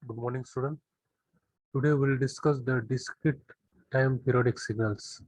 Good morning, student. Today we will discuss the discrete time periodic signals.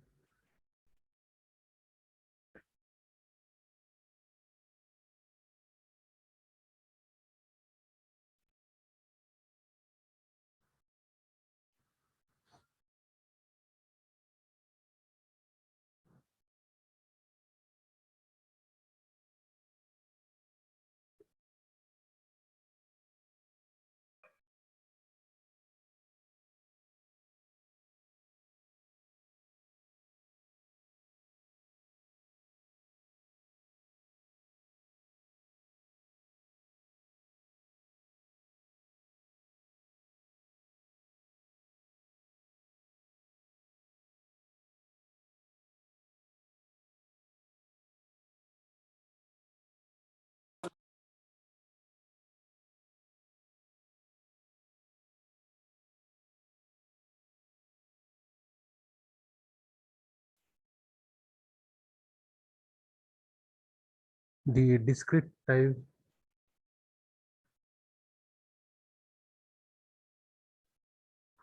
The discrete time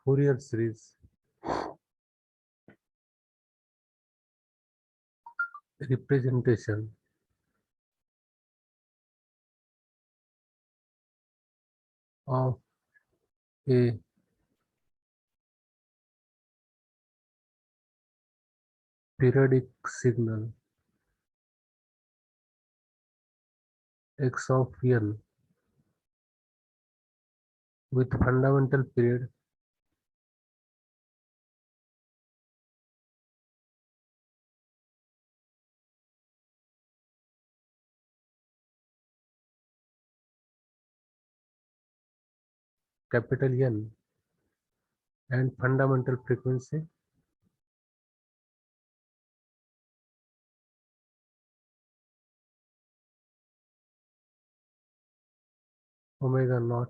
Fourier series representation of a periodic signal x of n with fundamental period capital N and fundamental frequency omega naught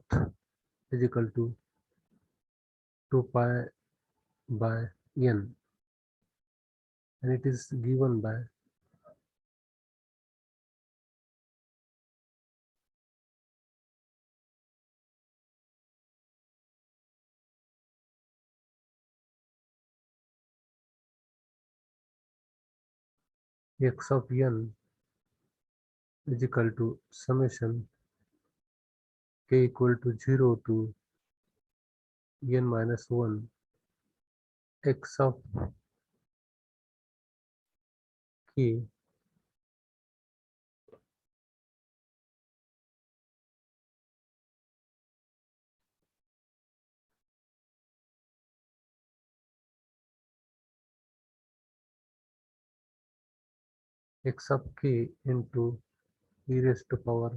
is equal to 2 pi by n, and it is given by x of n is equal to summation k equal to 0 to n minus 1 x of k x of k into e raised to power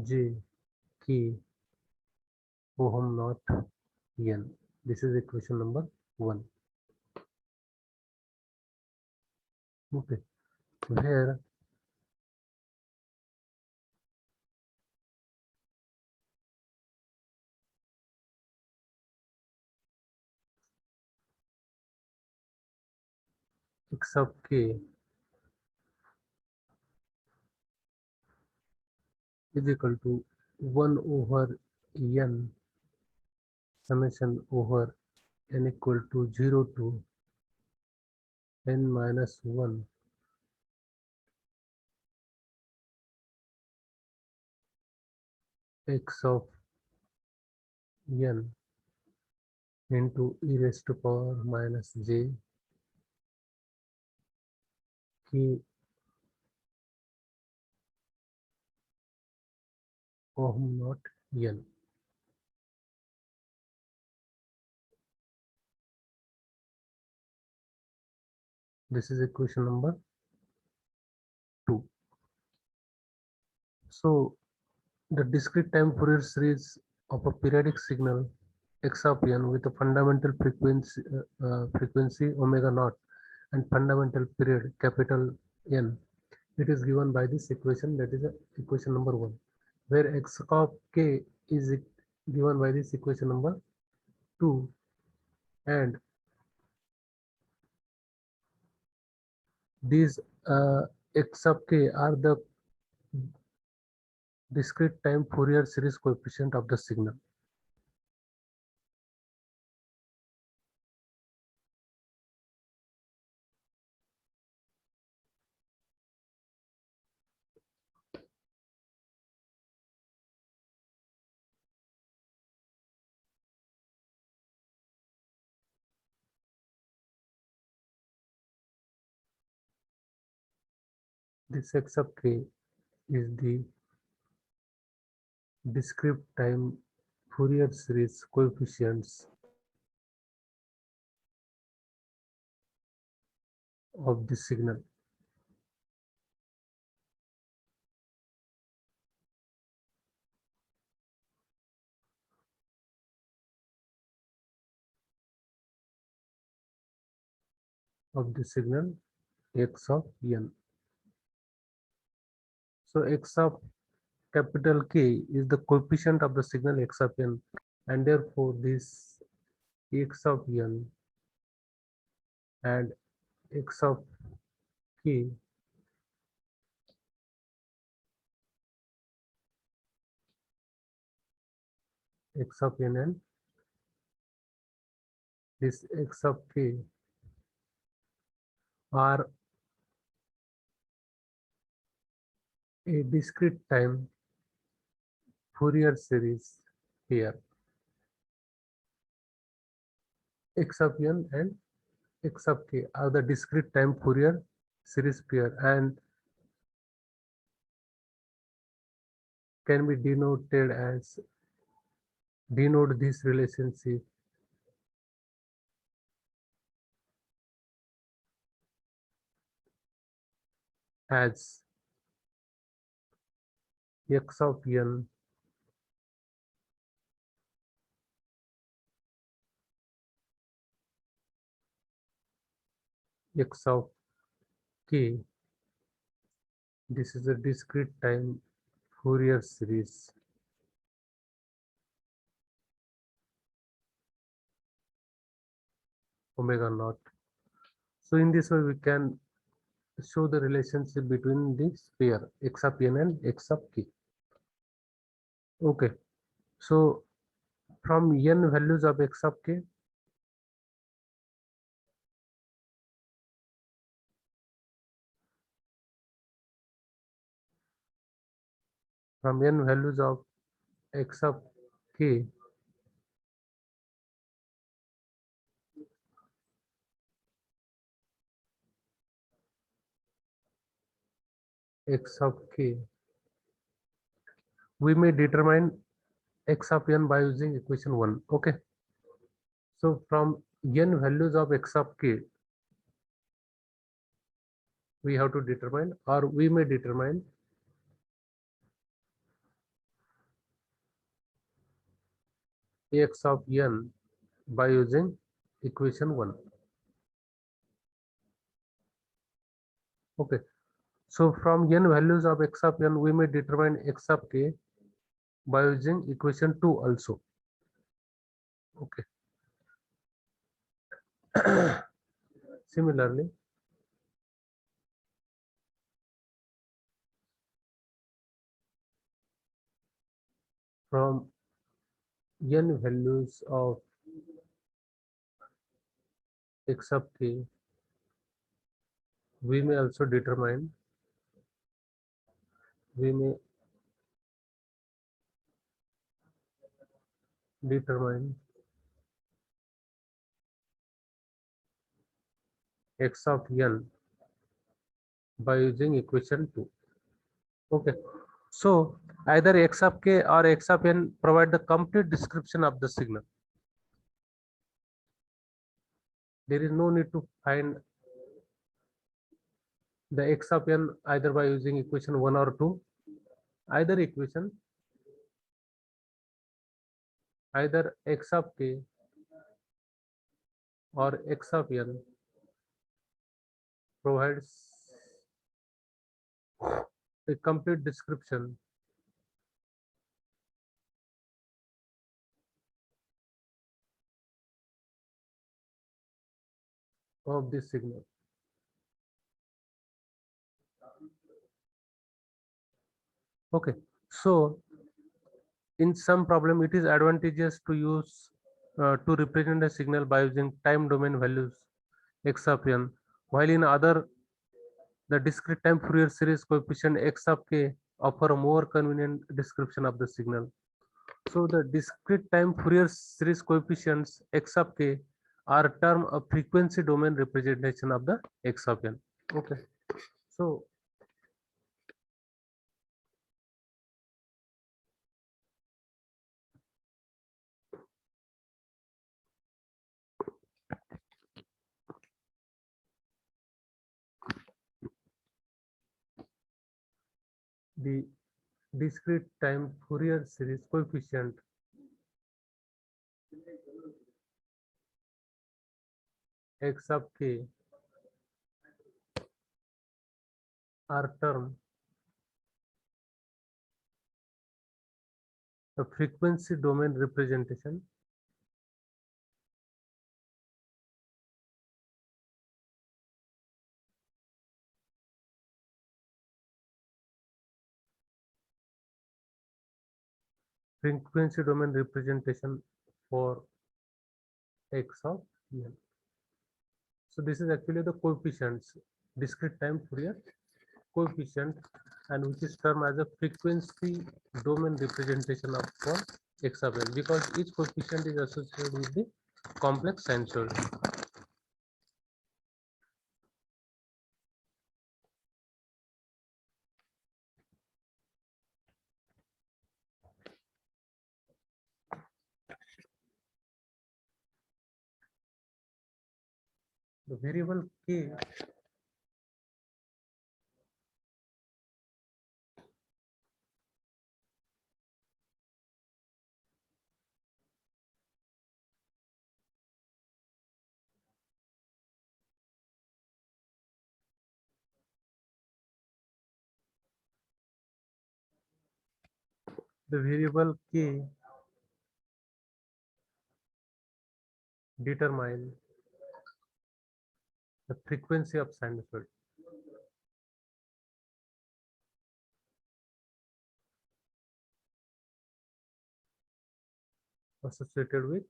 j k ohm naught n. This is equation number 1. Okay, so here x of k is equal to 1 over n summation over n equal to 0 to n minus 1 x of n into e raised to power minus j k ohm naught n. This is equation number 2. So the discrete time Fourier series of a periodic signal x of n with a fundamental frequency omega naught and fundamental period capital N. It is given by this equation, that is equation number 1, where x of k is given by this equation number 2, and these x of k are the discrete time Fourier series coefficient of the signal. this x sub k is the discrete time Fourier series coefficients of the signal. Of the signal x of n. So x of capital K is the coefficient of the signal x of n, and therefore this x of n and x of k x of n and this x of k are a discrete time Fourier series pair. X of n and x of k are the discrete time Fourier series pair and can be denoted as denote this relationship as x of n x of k. This is a discrete time Fourier series omega naught. So in this way we can show the relationship between this pair x of n and x of k. Okay, so from n values of x of k, from n values of x of k, x of k, we may determine x of n by using equation 1. Okay, so from n values of x of k, we have to determine, or we may determine x of n by using equation 1. Okay, so from n values of x of n, we may determine x of k by using equation 2 also. Okay. Similarly, from n values of x of k, we may also determine, x of n by using equation 2. Okay, so either x of k or x of n provide the complete description of the signal. There is no need to find the x of n either by using equation 1 or 2. Either equation, either x of k or x of n provides a complete description of this signal. Okay, so in some problem it is advantageous to use to represent a signal by using time domain values x of n, while in other the discrete time Fourier series coefficient x of k offer a more convenient description of the signal. So the discrete time Fourier series coefficients x of k are term of frequency domain representation of the x of n. Okay, so the discrete time Fourier series coefficient x of k are termed a frequency domain representation for x of n. So this is actually the coefficients, discrete time Fourier coefficient, and which is termed as a frequency domain representation of for x of n, because each coefficient is associated with the complex sinusoid. The variable k the variable k determine the frequency of sinusoid associated with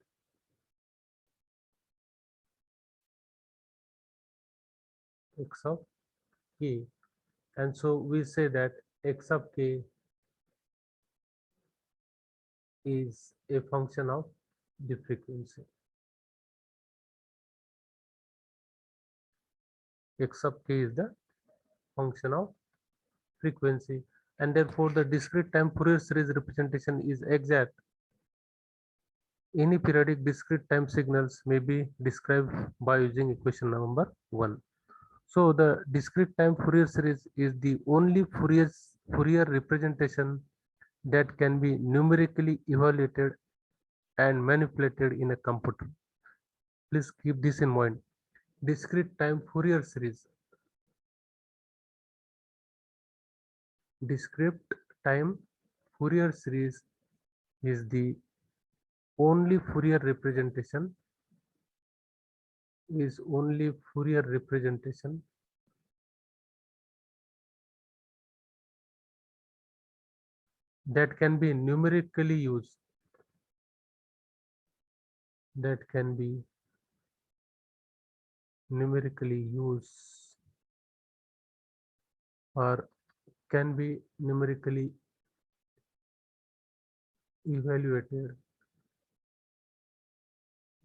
x of k, and so we say that x of k is a function of the frequency. X of k is the function of frequency, and therefore the discrete time Fourier series representation is exact. Any periodic discrete time signals may be described by using equation number 1. So the discrete time Fourier series is the only Fourier representation that can be numerically evaluated and manipulated in a computer. Please keep this in mind. Discrete time Fourier series. Discrete time Fourier series is the only Fourier representation that can be numerically used or can be numerically evaluated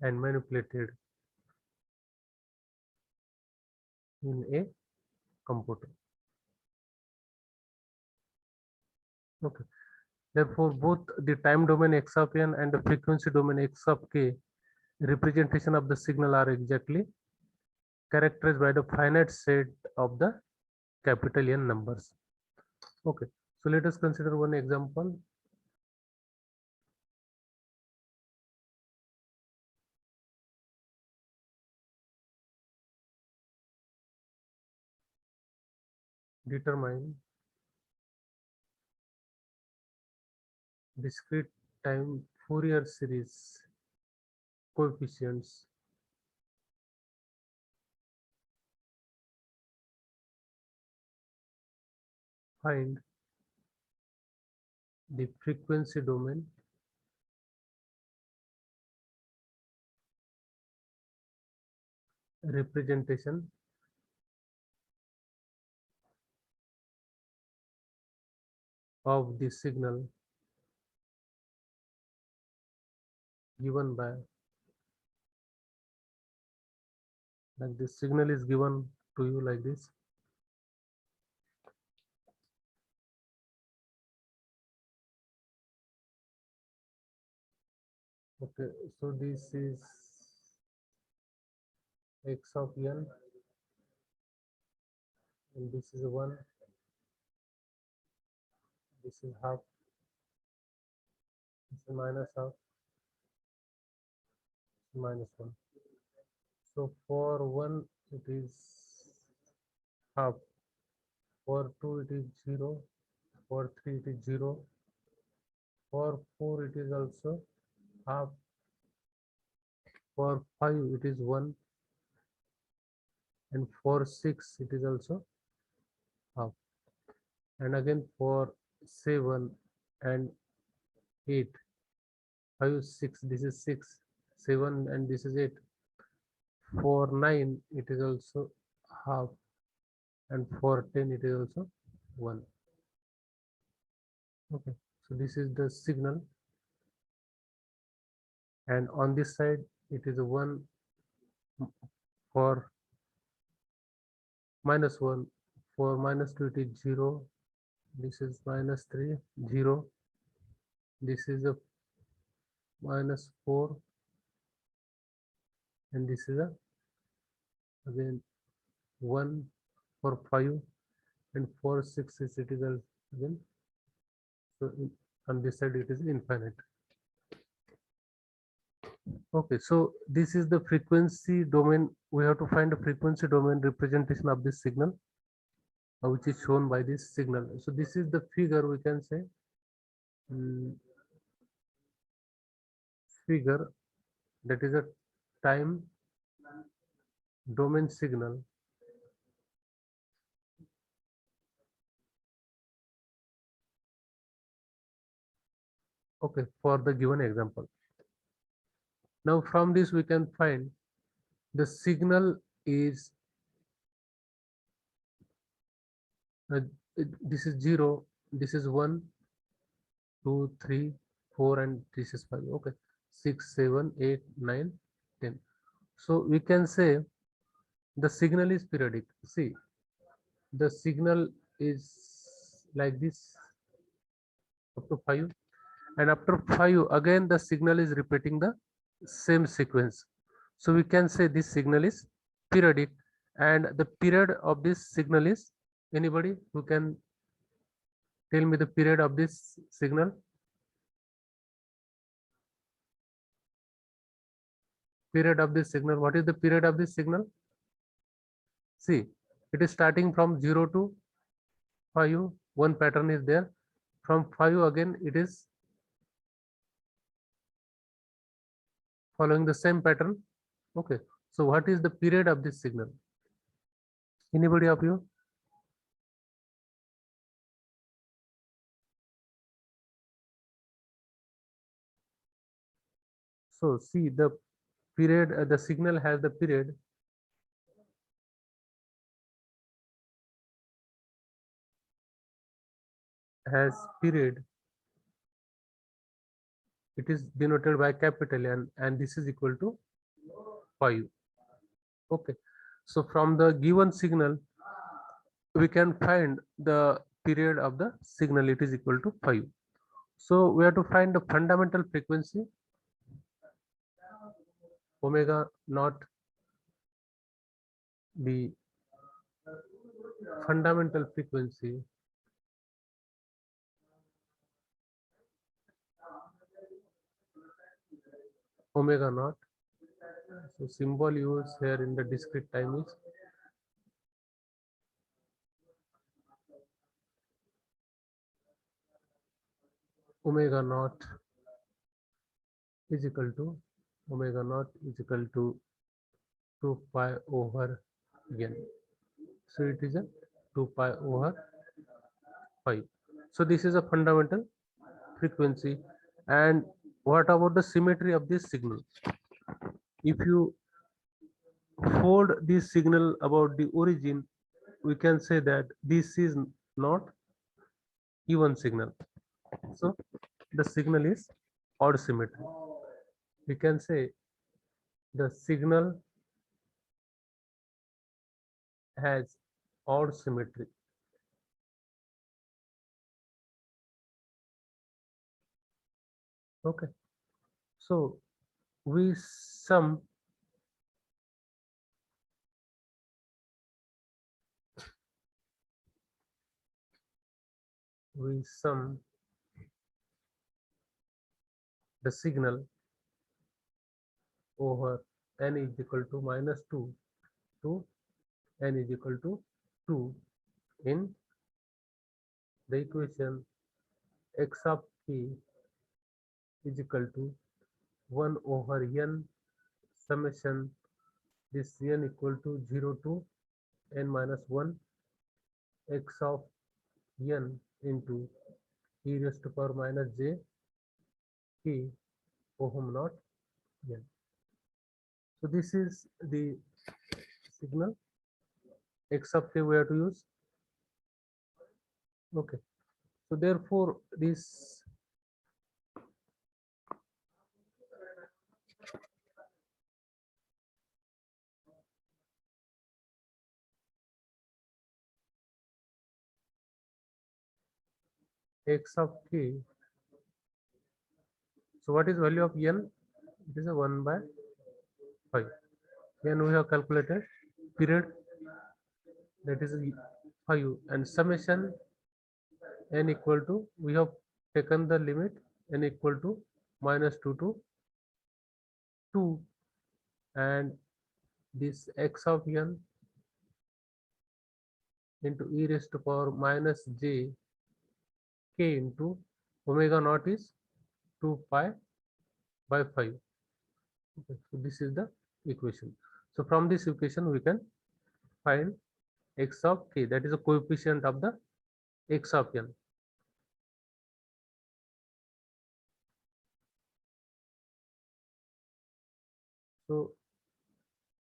and manipulated in a computer. Okay. Therefore, both the time domain x of n and the frequency domain x of k representation of the signal are exactly characterized by the finite set of the capital N numbers. Okay. So let us consider one example. Determine discrete time Fourier series coefficients find the frequency domain representation of the signal given by, like this signal is given to you like this. Okay, so this is x of n and this is 1, this is half, this is minus half, minus 1. So for 1 it is half, for 2 it is 0, for 3 it is 0, for 4 it is also half, for 5 it is 1, and for 6 it is also half, and again for 7 and 8, 5, 6, this is 6, 7 and this is 8. For 9 it is also half, and for 10 it is also 1. Okay, so this is the signal, and on this side it is a 1, for minus 1, for minus 2 it is 0, this is minus 3, 0, this is a minus 4, and this is a again 1 for 5, and for 6 is it is again, so on this side it is infinite. Okay, so this is the frequency domain. We have to find a frequency domain representation of this signal, which is shown by this signal. So this is the figure, we can say, figure, that is a time domain signal. Okay, for the given example. Now from this we can find the signal is this is 0, this is 1, 2, 3, 4, and this is 5. Okay, 6, 7, 8, 9, 10. So we can say the signal is periodic. See, the signal is like this up to 5, and after 5 again the signal is repeating the same sequence. So we can say this signal is periodic, and the period of this signal is, anybody who can tell me the period of this signal? Period of this signal, what is the period of this signal? See, it is starting from 0 to 5, one pattern is there. From 5 again it is following the same pattern. Okay, so what is the period of this signal? Anybody of you? So see, the period, the signal has the period has period, it is denoted by capital N, and this is equal to 5. Okay, so from the given signal we can find the period of the signal, it is equal to 5. So we have to find the fundamental frequency omega naught, the fundamental frequency omega naught. So symbol used here in the discrete time is omega naught is equal to 2 pi over n. So it is a 2 pi over 5. So this is a fundamental frequency. And what about the symmetry of this signal? If you fold this signal about the origin, we can say that this is not even signal. So the signal is odd symmetry. We can say the signal has odd symmetry. Okay, so we sum we sum the signal over n is equal to -2 to n is equal to 2 in the equation x of k is equal to 1 over n summation this n equal to 0 to n minus 1 x of n into e raised to power minus j k ohm not n. So this is the signal x of k we have to use. Okay. So therefore this x of k. So what is value of n? It is a 1 by 5. N we have calculated period, that is 5, and summation n equal to, we have taken the limit n equal to -2 to 2, and this x of n into e raised to power minus j k into omega naught is 2 pi by 5. Okay, so this is the equation. So from this equation we can find x of k, that is a coefficient of the x of n. So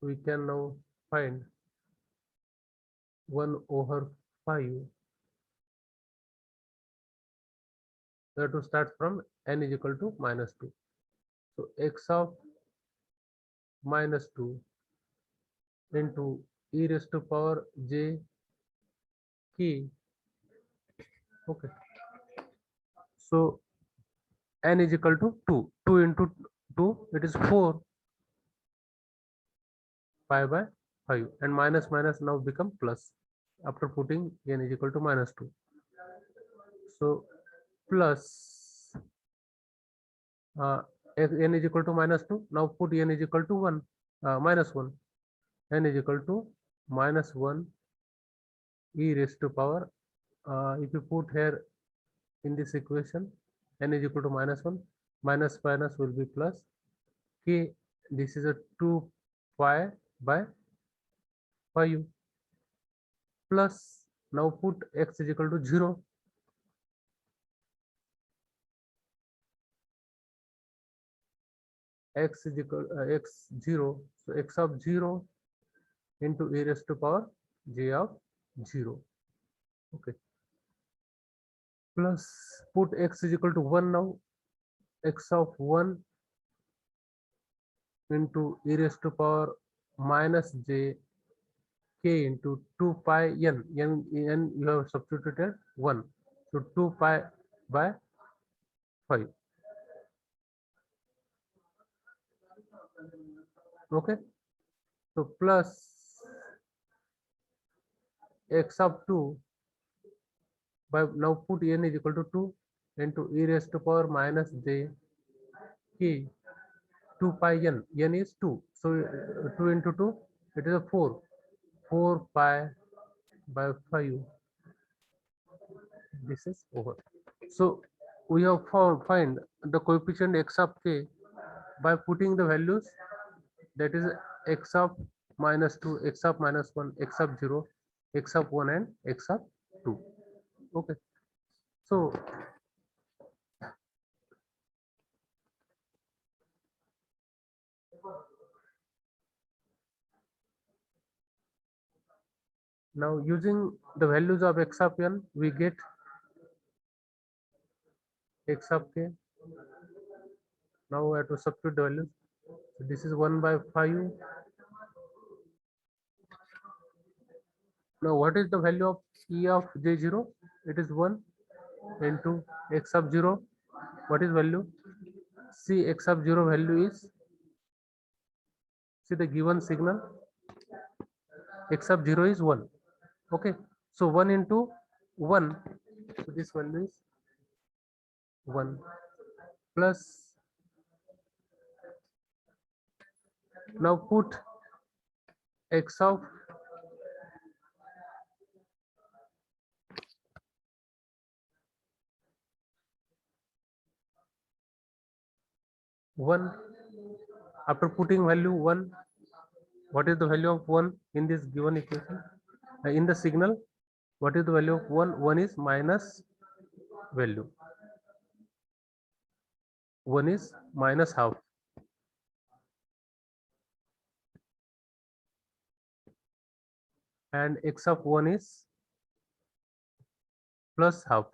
we can now find 1 over 5. We have to start from n is equal to -2. So x of -2 into e raised to power j k. Okay. So n is equal to 2. 2 into 2, it is 4 pi by 5, and minus minus now become plus after putting n is equal to -2. So plus n is equal to -2. Now put n is equal to 1, -1. N is equal to -1 e raised to power. If you put here in this equation, n is equal to -1, minus minus will be plus k. This is a 2 pi by 5 plus, now put x is equal to 0. X is equal x 0. So x of 0 into e raised to power j of 0. Okay. Plus put x is equal to 1 now. X of 1 into e raised to power minus j k into 2 pi n. N you have substituted 1. So 2 pi by 5. Okay. So plus x of 2 by, now put n is equal to 2 into e raised to power minus j k 2 pi n. N is 2. So 2 into 2, it is a 4. 4 pi by 5. This is over. So we have find the coefficient x of k by putting the values, that is x of -2, x of -1, x of 0, x of 1, and x of 2. Okay. So now using the values of x of n, we get x of k. Now we have to substitute the values. So this is 1 by 5. Now what is the value of e of j0? It is 1 into x of 0. What is value? See, x of 0 value is, see the given signal, x of 0 is 1. Okay. So 1 into 1, So this value is 1 plus, now put x of one. After putting value 1, what is the value of 1 in this given equation? In the signal, what is the value of 1? 1 is minus value. 1 is minus half. And x of 1 is plus half.